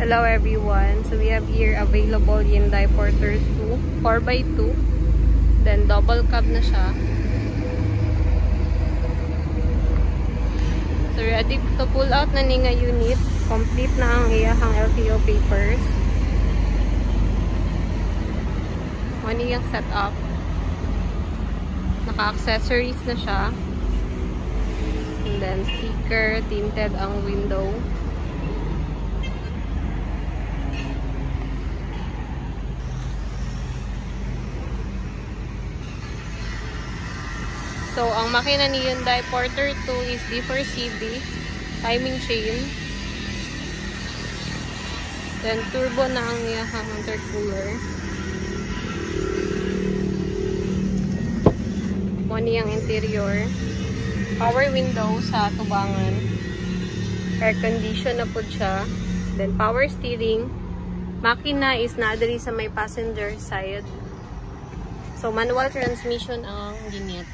Hello everyone. So we have here available Hyundai Porter 2, 4x2. Then double cab na siya. So ready to pull out na ni nga unit. Complete na ang iyahang LTO papers. Mani yung setup. Naka-accessories na siya. And then sticker, tinted ang window. So, ang makina ni Hyundai Porter 2 is D4CB, timing chain. Then, turbo na ang iyahang intercooler. Mani ang interior. Power window sa tubangan. Air condition na po siya. Then, power steering. Makina is naadari sa may passenger side. So, manual transmission ang ginit.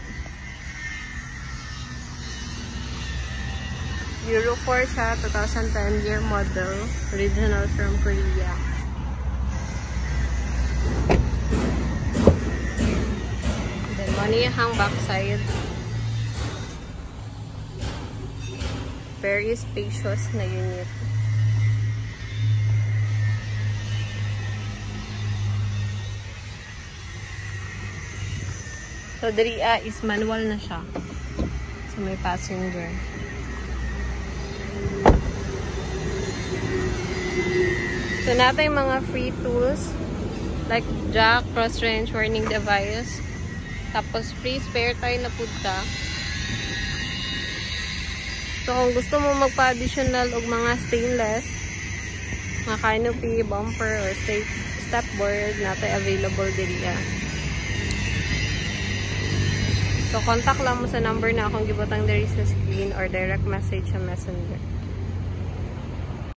Euro 4 siya, 2010 year model, original from Korea. Then, maniyahang backside. Very spacious na unit. So, diriya is manual na siya. So, may passenger. So, natin mga free tools like jack, cross-range warning device. Tapos, free spare tire na punta. So, kung gusto mo magpa-additional o mga stainless, mga canopy, bumper, or stepboard, natin available diriya. So, contact lang mo sa number na akong gibutang diri sa screen or direct message sa messenger.